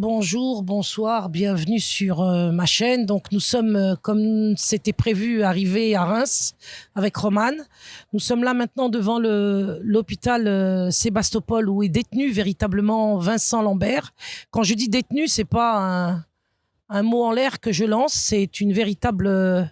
Bonjour, bonsoir, bienvenue sur ma chaîne. Donc nous sommes, comme c'était prévu, arrivés à Reims avec Romane. Nous sommes là maintenant devant l'hôpital Sébastopol où est détenu véritablement Vincent Lambert. Quand je dis détenu, c'est pas un mot en l'air que je lance, c'est une véritable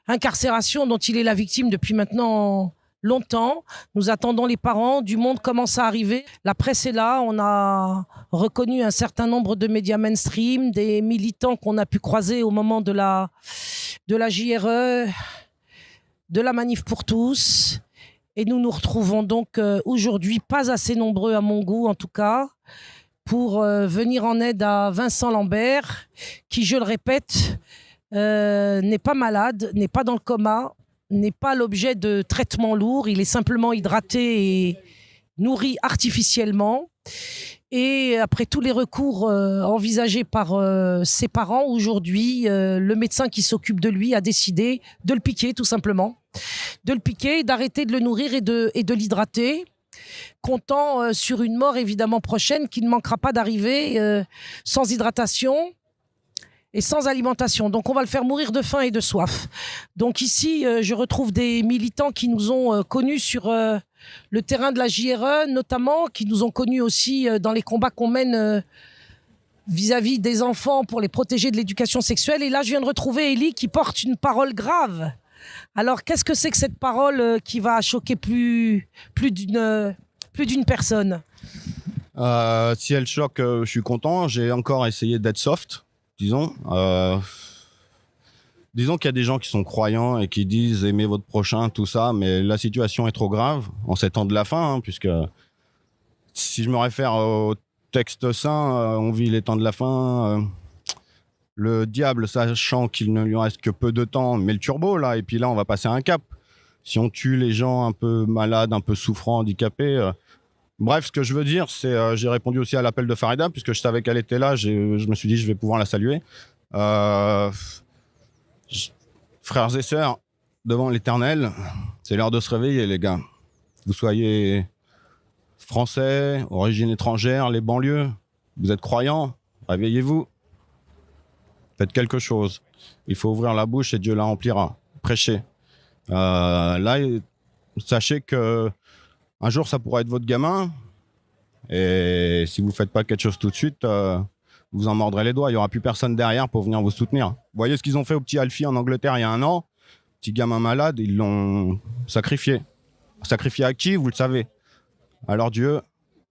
incarcération dont il est la victime depuis maintenant longtemps. Nous attendons les parents, du monde commence à arriver. La presse est là, on a reconnu un certain nombre de médias mainstream, des militants qu'on a pu croiser au moment de la JRE, de la Manif pour tous. Et nous nous retrouvons donc aujourd'hui, pas assez nombreux à mon goût en tout cas, pour venir en aide à Vincent Lambert, qui, je le répète, n'est pas malade, n'est pas dans le coma, n'est pas l'objet de traitements lourds, il est simplement hydraté et nourri artificiellement. Et après tous les recours envisagés par ses parents, aujourd'hui, le médecin qui s'occupe de lui a décidé de le piquer tout simplement. De le piquer, d'arrêter de le nourrir et de l'hydrater, comptant sur une mort évidemment prochaine qui ne manquera pas d'arriver sans hydratation et sans alimentation. Donc on va le faire mourir de faim et de soif. Donc ici, je retrouve des militants qui nous ont connus sur le terrain de la JRE, notamment, qui nous ont connus aussi dans les combats qu'on mène vis-à-vis des enfants pour les protéger de l'éducation sexuelle. Et là, je viens de retrouver Élie qui porte une parole grave. Alors, qu'est-ce que c'est que cette parole qui va choquer plus d'une personne? Si elle choque, je suis content. J'ai encore essayé d'être soft. Disons qu'il y a des gens qui sont croyants et qui disent aimez votre prochain, tout ça, mais la situation est trop grave en ces temps de la fin, puisque si je me réfère au texte saint, on vit les temps de la fin. Le diable, sachant qu'il ne lui reste que peu de temps, met le turbo là, et puis là on va passer à un cap. Si on tue les gens un peu malades, un peu souffrants, handicapés. Bref, ce que je veux dire, c'est j'ai répondu aussi à l'appel de Farida, puisque je savais qu'elle était là, je me suis dit je vais pouvoir la saluer. Frères et sœurs, devant l'Éternel, c'est l'heure de se réveiller, les gars. Vous soyez français, origine étrangère, les banlieues, vous êtes croyants, réveillez-vous. Faites quelque chose. Il faut ouvrir la bouche et Dieu la remplira. Prêchez. Là, sachez que un jour, ça pourra être votre gamin. Et si vous ne faites pas quelque chose tout de suite, vous en mordrez les doigts. Il n'y aura plus personne derrière pour venir vous soutenir. Vous voyez ce qu'ils ont fait au petit Alfie en Angleterre il y a 1 an. Petit gamin malade, ils l'ont sacrifié. Sacrifié à qui? Vous le savez. À leur Dieu,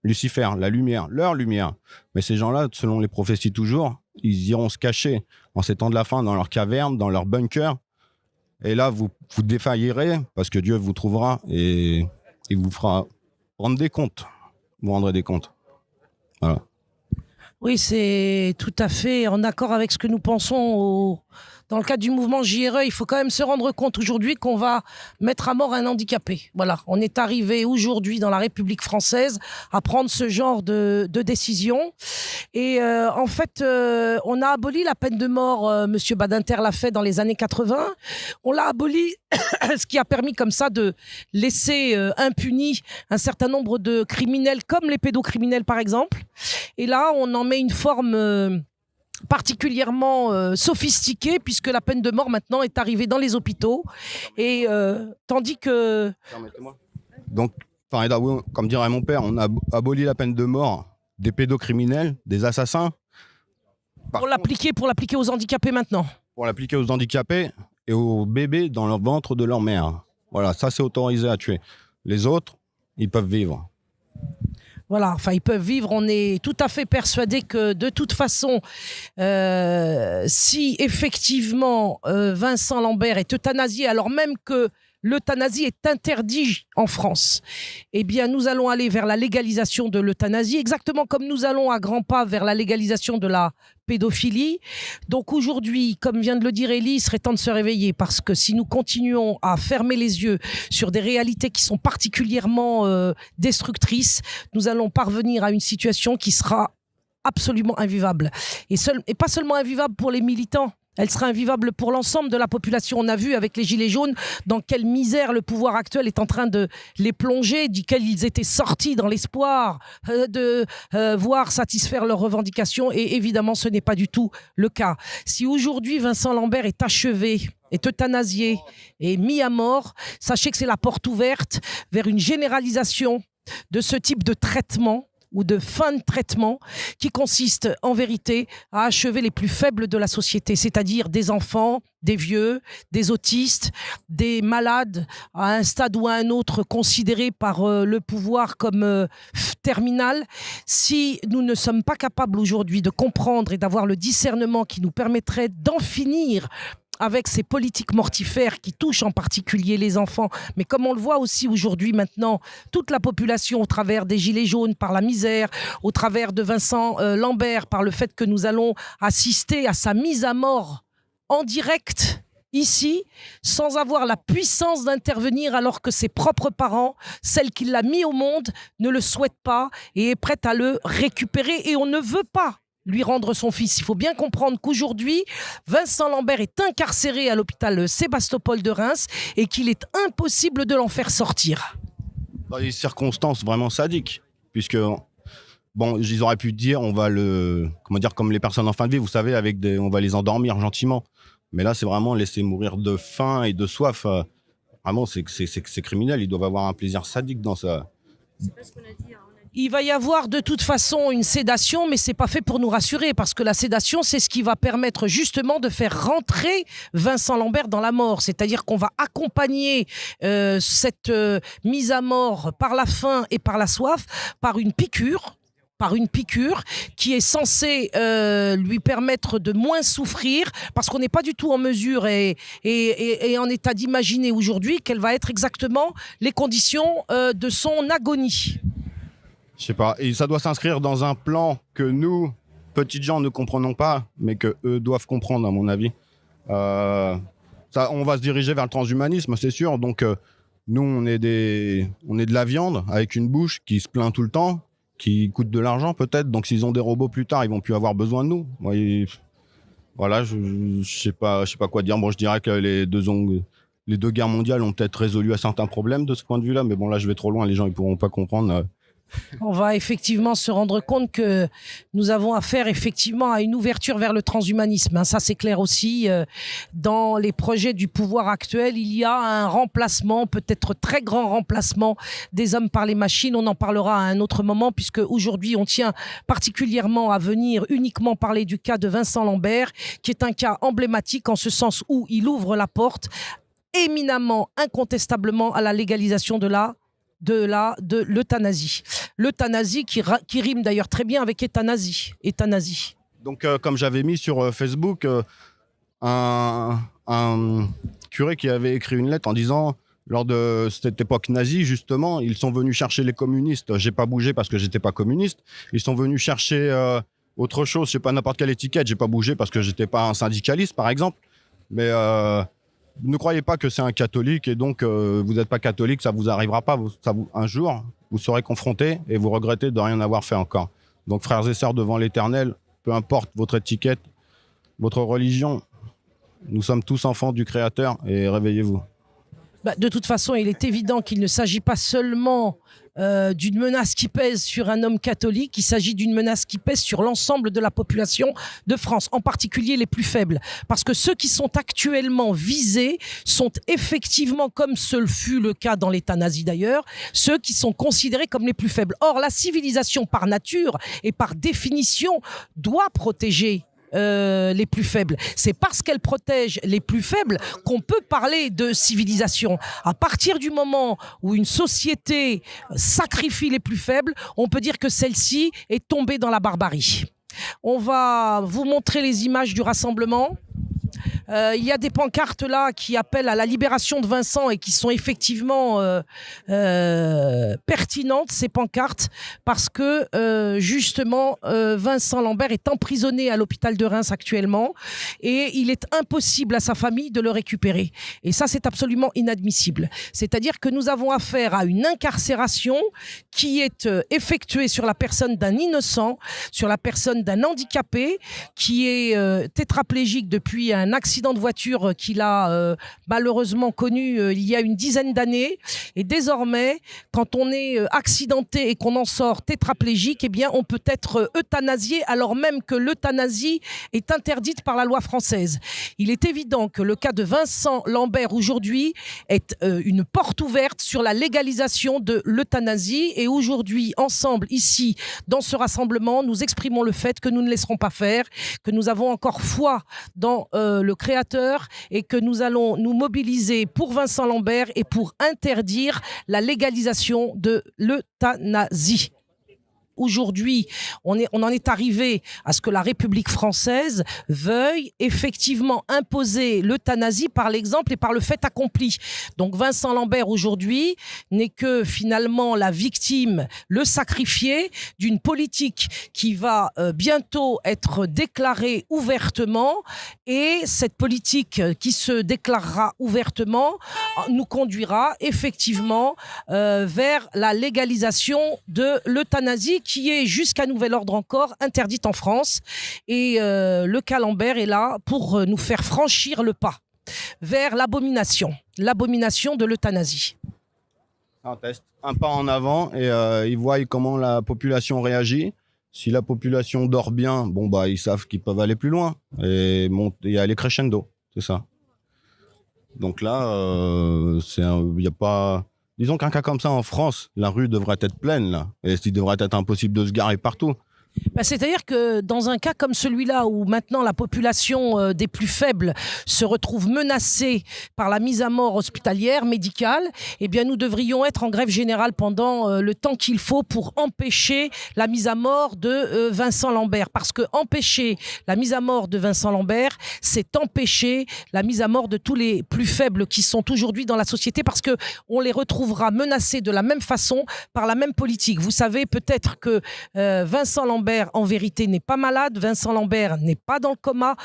Lucifer, la lumière, leur lumière. Mais ces gens-là, selon les prophéties toujours, ils iront se cacher en ces temps de la fin dans leur caverne, dans leur bunker. Et là, vous défaillirez parce que Dieu vous trouvera et il vous fera rendre des comptes. Vous rendrez des comptes. Voilà. Oui, c'est tout à fait en accord avec ce que nous pensons dans le cadre du mouvement JRE. Il faut quand même se rendre compte aujourd'hui qu'on va mettre à mort un handicapé. Voilà, on est arrivé aujourd'hui dans la République française à prendre ce genre de décision. Et en fait, on a aboli la peine de mort. Monsieur Badinter l'a fait dans les années 80. On l'a aboli, ce qui a permis comme ça de laisser impunis un certain nombre de criminels, comme les pédocriminels par exemple. Et là, on en met une forme particulièrement sophistiquée, puisque la peine de mort maintenant est arrivée dans les hôpitaux. Et tandis que... Permettez-moi. Donc, comme dirait mon père, on a aboli la peine de mort des pédocriminels, des assassins. Pour l'appliquer aux handicapés maintenant. Pour l'appliquer aux handicapés et aux bébés dans le ventre de leur mère. Voilà, ça c'est autorisé à tuer. Les autres, ils peuvent vivre. Voilà, enfin ils peuvent vivre, on est tout à fait persuadé que de toute façon, si effectivement Vincent Lambert est euthanasié, alors même que l'euthanasie est interdite en France, eh bien nous allons aller vers la légalisation de l'euthanasie, exactement comme nous allons à grands pas vers la légalisation de la pédophilie. Donc aujourd'hui, comme vient de le dire Élie, il serait temps de se réveiller, parce que si nous continuons à fermer les yeux sur des réalités qui sont particulièrement destructrices, nous allons parvenir à une situation qui sera absolument invivable. Et pas seulement invivable pour les militants, Elle sera invivable pour l'ensemble de la population. On a vu avec les Gilets jaunes dans quelle misère le pouvoir actuel est en train de les plonger, duquel ils étaient sortis dans l'espoir de voir satisfaire leurs revendications. Et évidemment, ce n'est pas du tout le cas. Si aujourd'hui Vincent Lambert est achevé, est euthanasié et mis à mort, sachez que c'est la porte ouverte vers une généralisation de ce type de traitement ou de fin de traitement qui consiste en vérité à achever les plus faibles de la société, c'est-à-dire des enfants, des vieux, des autistes, des malades à un stade ou à un autre considérés par le pouvoir comme terminal. Si nous ne sommes pas capables aujourd'hui de comprendre et d'avoir le discernement qui nous permettrait d'en finir avec ces politiques mortifères qui touchent en particulier les enfants, mais comme on le voit aussi aujourd'hui maintenant, toute la population au travers des Gilets jaunes par la misère, au travers de Vincent Lambert par le fait que nous allons assister à sa mise à mort en direct ici, sans avoir la puissance d'intervenir alors que ses propres parents, celle qui l'a mis au monde, ne le souhaitent pas et est prête à le récupérer et on ne veut pas lui rendre son fils. Il faut bien comprendre qu'aujourd'hui, Vincent Lambert est incarcéré à l'hôpital Sébastopol de Reims et qu'il est impossible de l'en faire sortir. Dans des circonstances vraiment sadiques, puisque bon, ils auraient pu dire on va comme les personnes en fin de vie, vous savez, on va les endormir gentiment. Mais là, c'est vraiment laisser mourir de faim et de soif. Vraiment, c'est criminel. Ils doivent avoir un plaisir sadique dans ça. C'est pas ce qu'on a dit, hein. Il va y avoir de toute façon une sédation, mais c'est pas fait pour nous rassurer, parce que la sédation, c'est ce qui va permettre justement de faire rentrer Vincent Lambert dans la mort. C'est-à-dire qu'on va accompagner cette mise à mort par la faim et par la soif par une piqûre qui est censée lui permettre de moins souffrir, parce qu'on n'est pas du tout en mesure et en état d'imaginer aujourd'hui quelles vont être exactement les conditions de son agonie. Je sais pas. Et ça doit s'inscrire dans un plan que nous, petites gens, ne comprenons pas, mais que eux doivent comprendre, à mon avis. On va se diriger vers le transhumanisme, c'est sûr. Donc, nous, on est de la viande avec une bouche qui se plaint tout le temps, qui coûte de l'argent peut-être. Donc, s'ils ont des robots plus tard, ils vont plus avoir besoin de nous. Voilà, je sais pas quoi dire. Bon, je dirais que les deux guerres mondiales ont peut-être résolu un certain problème de ce point de vue-là, mais bon, là, je vais trop loin. Les gens, ils pourront pas comprendre. On va effectivement se rendre compte que nous avons affaire effectivement à une ouverture vers le transhumanisme. Ça, c'est clair aussi. Dans les projets du pouvoir actuel, il y a un remplacement, peut-être très grand remplacement des hommes par les machines. On en parlera à un autre moment, puisque aujourd'hui, on tient particulièrement à venir uniquement parler du cas de Vincent Lambert, qui est un cas emblématique en ce sens où il ouvre la porte éminemment, incontestablement à la légalisation de l'euthanasie. L'euthanasie qui rime d'ailleurs très bien avec euthanasie. Donc, comme j'avais mis sur Facebook, un curé qui avait écrit une lettre en disant, lors de cette époque nazie, justement, ils sont venus chercher les communistes. J'ai pas bougé parce que j'étais pas communiste. Ils sont venus chercher autre chose, je sais pas, n'importe quelle étiquette. J'ai pas bougé parce que j'étais pas un syndicaliste, par exemple. Mais ne croyez pas que c'est un catholique et donc vous n'êtes pas catholique, ça vous arrivera pas. Un jour, vous serez confrontés et vous regrettez de rien avoir fait encore. Donc frères et sœurs devant l'Éternel, peu importe votre étiquette, votre religion, nous sommes tous enfants du Créateur et réveillez-vous. De toute façon, il est évident qu'il ne s'agit pas seulement d'une menace qui pèse sur un homme catholique, il s'agit d'une menace qui pèse sur l'ensemble de la population de France, en particulier les plus faibles. Parce que ceux qui sont actuellement visés sont effectivement, comme ce fut le cas dans l'État nazi d'ailleurs, ceux qui sont considérés comme les plus faibles. Or, la civilisation par nature et par définition doit protéger les plus faibles. C'est parce qu'elle protège les plus faibles qu'on peut parler de civilisation. À partir du moment où une société sacrifie les plus faibles, on peut dire que celle-ci est tombée dans la barbarie. On va vous montrer les images du rassemblement. Il y a des pancartes là qui appellent à la libération de Vincent et qui sont effectivement pertinentes, ces pancartes, parce que justement Vincent Lambert est emprisonné à l'hôpital de Reims actuellement et il est impossible à sa famille de le récupérer. Et ça, c'est absolument inadmissible. C'est-à-dire que nous avons affaire à une incarcération qui est effectuée sur la personne d'un innocent, sur la personne d'un handicapé qui est tétraplégique depuis un accident de voiture qu'il a malheureusement connu il y a une dizaine d'années. Et désormais, quand on est accidenté et qu'on en sort tétraplégique, eh bien, on peut être euthanasié alors même que l'euthanasie est interdite par la loi française. Il est évident que le cas de Vincent Lambert aujourd'hui est une porte ouverte sur la légalisation de l'euthanasie. Et aujourd'hui, ensemble, ici, dans ce rassemblement, nous exprimons le fait que nous ne laisserons pas faire, que nous avons encore foi dans le Créateur et que nous allons nous mobiliser pour Vincent Lambert et pour interdire la légalisation de l'euthanasie. Aujourd'hui, on en est arrivé à ce que la République française veuille effectivement imposer l'euthanasie par l'exemple et par le fait accompli. Donc Vincent Lambert aujourd'hui n'est que finalement la victime, le sacrifié d'une politique qui va bientôt être déclarée ouvertement, et cette politique qui se déclarera ouvertement nous conduira effectivement vers la légalisation de l'euthanasie qui est jusqu'à nouvel ordre encore interdite en France. Et le cas Lambert est là pour nous faire franchir le pas vers l'abomination de l'euthanasie. Un test, un pas en avant et ils voient comment la population réagit. Si la population dort bien, bon bah ils savent qu'ils peuvent aller plus loin et aller crescendo, c'est ça. Donc là, il y a pas. Disons qu'un cas comme ça en France, la rue devrait être pleine là, et il devrait être impossible de se garer partout. C'est-à-dire que dans un cas comme celui-là où maintenant la population des plus faibles se retrouve menacée par la mise à mort hospitalière, médicale, eh bien nous devrions être en grève générale pendant le temps qu'il faut pour empêcher la mise à mort de Vincent Lambert. Parce que empêcher la mise à mort de Vincent Lambert, c'est empêcher la mise à mort de tous les plus faibles qui sont aujourd'hui dans la société, parce que on les retrouvera menacés de la même façon par la même politique. Vous savez peut-être que Vincent Lambert en vérité n'est pas malade, Vincent Lambert n'est pas dans le coma,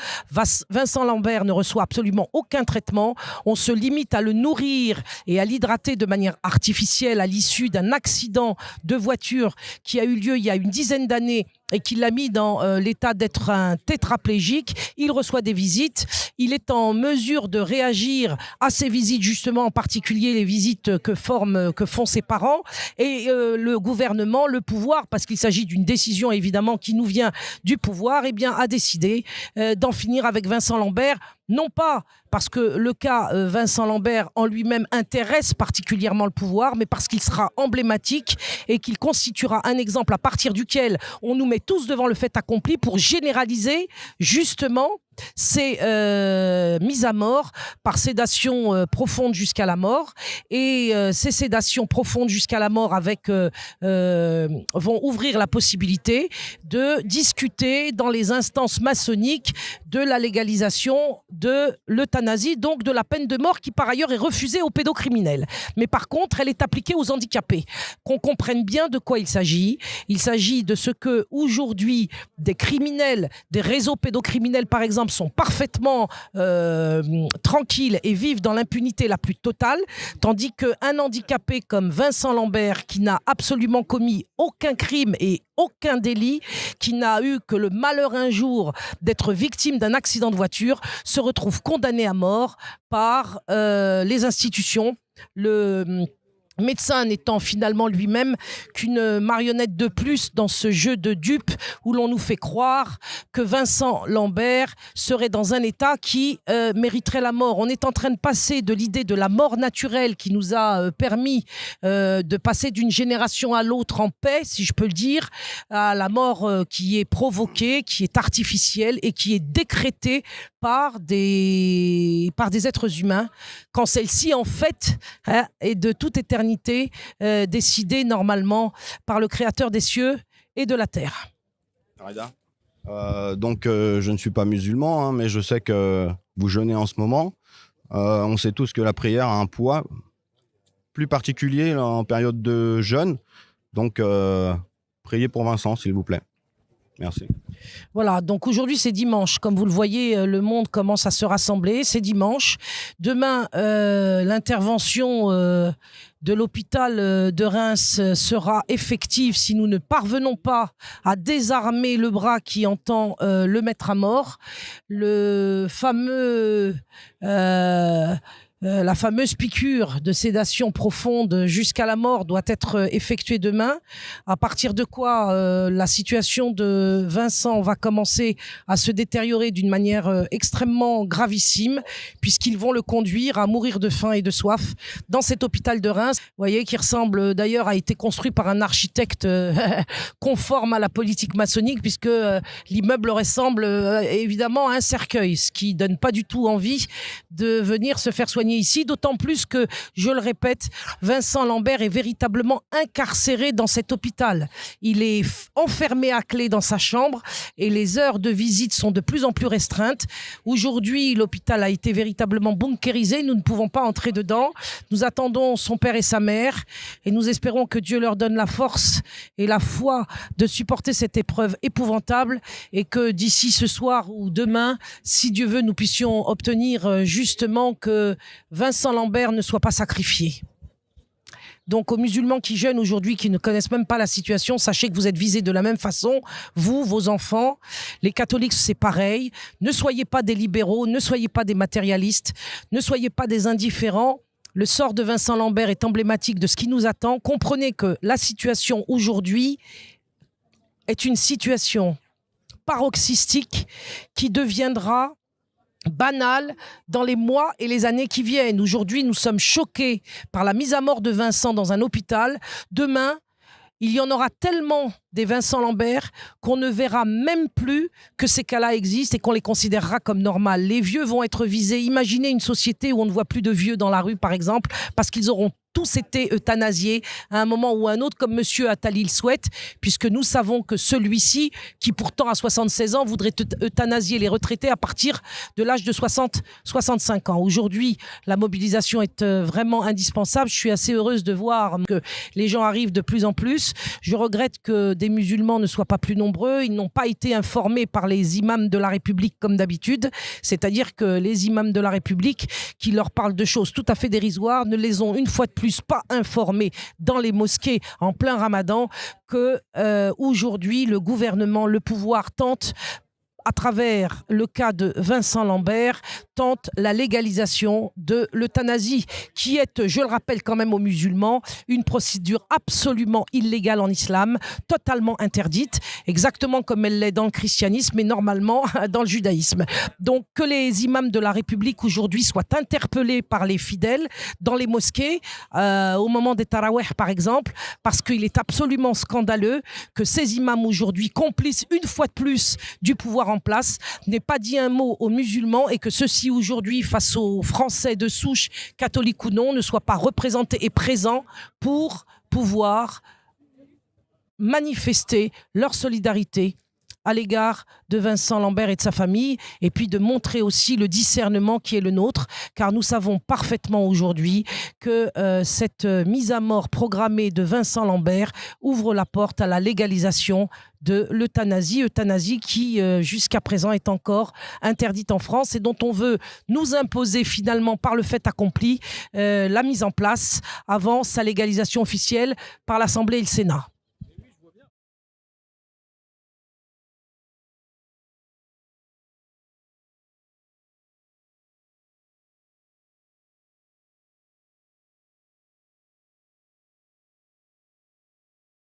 Vincent Lambert ne reçoit absolument aucun traitement, on se limite à le nourrir et à l'hydrater de manière artificielle à l'issue d'un accident de voiture qui a eu lieu il y a une dizaine d'années et qui l'a mis dans l'état d'être un tétraplégique. Il reçoit des visites, il est en mesure de réagir à ces visites, justement en particulier les visites que font ses parents, et le gouvernement, le pouvoir, parce qu'il s'agit d'une décision évidemment qui nous vient du pouvoir, eh bien, a décidé d'en finir avec Vincent Lambert. Non pas parce que le cas Vincent Lambert en lui-même intéresse particulièrement le pouvoir, mais parce qu'il sera emblématique et qu'il constituera un exemple à partir duquel on nous met tous devant le fait accompli pour généraliser justement ces mises à mort par sédation profonde jusqu'à la mort. Et ces sédations profondes jusqu'à la mort vont ouvrir la possibilité de discuter dans les instances maçonniques de la légalisation de l'euthanasie, donc de la peine de mort qui par ailleurs est refusée aux pédocriminels. Mais par contre, elle est appliquée aux handicapés. Qu'on comprenne bien de quoi il s'agit. Il s'agit de ce que aujourd'hui des criminels, des réseaux pédocriminels par exemple, sont parfaitement tranquilles et vivent dans l'impunité la plus totale, tandis qu'un handicapé comme Vincent Lambert, qui n'a absolument commis aucun crime et aucun délit, qui n'a eu que le malheur un jour d'être victime d'un accident de voiture, se retrouve condamné à mort par les institutions. Le médecin n'étant finalement lui-même qu'une marionnette de plus dans ce jeu de dupes où l'on nous fait croire que Vincent Lambert serait dans un état qui mériterait la mort. On est en train de passer de l'idée de la mort naturelle qui nous a permis de passer d'une génération à l'autre en paix, si je peux le dire, à la mort qui est provoquée, qui est artificielle et qui est décrétée par des êtres humains, quand celle-ci en fait est de toute éternité décidée normalement par le Créateur des cieux et de la terre. Donc je ne suis pas musulman, hein, mais je sais que vous jeûnez en ce moment. On sait tous que la prière a un poids plus particulier là, en période de jeûne. Donc, priez pour Vincent, s'il vous plaît. Merci. Voilà, donc aujourd'hui c'est dimanche. Comme vous le voyez, le monde commence à se rassembler. C'est dimanche. Demain, l'intervention de l'hôpital de Reims sera effective si nous ne parvenons pas à désarmer le bras qui entend le mettre à mort. Le fameux... la fameuse piqûre de sédation profonde jusqu'à la mort doit être effectuée demain, à partir de quoi la situation de Vincent va commencer à se détériorer d'une manière extrêmement gravissime, puisqu'ils vont le conduire à mourir de faim et de soif dans cet hôpital de Reims, vous voyez, qui ressemble d'ailleurs, a été construit par un architecte conforme à la politique maçonnique, puisque l'immeuble ressemble évidemment à un cercueil, ce qui donne pas du tout envie de venir se faire soigner ici, d'autant plus que, je le répète, Vincent Lambert est véritablement incarcéré dans cet hôpital. Il est enfermé à clé dans sa chambre et les heures de visite sont de plus en plus restreintes. Aujourd'hui, l'hôpital a été véritablement bunkérisé, nous ne pouvons pas entrer dedans. Nous attendons son père et sa mère et nous espérons que Dieu leur donne la force et la foi de supporter cette épreuve épouvantable et que d'ici ce soir ou demain, si Dieu veut, nous puissions obtenir justement que Vincent Lambert ne soit pas sacrifié. Donc aux musulmans qui jeûnent aujourd'hui, qui ne connaissent même pas la situation, sachez que vous êtes visés de la même façon, vous, vos enfants. Les catholiques, c'est pareil. Ne soyez pas des libéraux, ne soyez pas des matérialistes, ne soyez pas des indifférents. Le sort de Vincent Lambert est emblématique de ce qui nous attend. Comprenez que la situation aujourd'hui est une situation paroxystique qui deviendra banal dans les mois et les années qui viennent. Aujourd'hui, nous sommes choqués par la mise à mort de Vincent dans un hôpital. Demain, il y en aura tellement des Vincent Lambert qu'on ne verra même plus que ces cas-là existent et qu'on les considérera comme normales. Les vieux vont être visés. Imaginez une société où on ne voit plus de vieux dans la rue, par exemple, parce qu'ils auront tous été euthanasiés à un moment ou à un autre, comme Monsieur Attali le souhaite, puisque nous savons que celui-ci, qui pourtant a 76 ans, voudrait euthanasier les retraités à partir de l'âge de 60-65 ans. Aujourd'hui, la mobilisation est vraiment indispensable. Je suis assez heureuse de voir que les gens arrivent de plus en plus. Je regrette que des musulmans ne soient pas plus nombreux. Ils n'ont pas été informés par les imams de la République comme d'habitude. C'est-à-dire que les imams de la République, qui leur parlent de choses tout à fait dérisoires, ne les ont une fois de plus pas informés dans les mosquées en plein Ramadan que aujourd'hui le gouvernement, le pouvoir tente, à travers le cas de Vincent Lambert, tente la légalisation de l'euthanasie, qui est, je le rappelle quand même aux musulmans, une procédure absolument illégale en islam, totalement interdite, exactement comme elle l'est dans le christianisme et normalement dans le judaïsme. Donc que les imams de la République aujourd'hui soient interpellés par les fidèles dans les mosquées, au moment des tarawih par exemple, parce qu'il est absolument scandaleux que ces imams aujourd'hui, complices une fois de plus du pouvoir en place, n'aient pas dit un mot aux musulmans et que ceux-ci aujourd'hui, face aux Français de souche, catholiques ou non, ne soient pas représentés et présents pour pouvoir manifester leur solidarité à l'égard de Vincent Lambert et de sa famille, et puis de montrer aussi le discernement qui est le nôtre, car nous savons parfaitement aujourd'hui que cette mise à mort programmée de Vincent Lambert ouvre la porte à la légalisation de euthanasie qui jusqu'à présent est encore interdite en France et dont on veut nous imposer finalement par le fait accompli la mise en place avant sa légalisation officielle par l'Assemblée et le Sénat.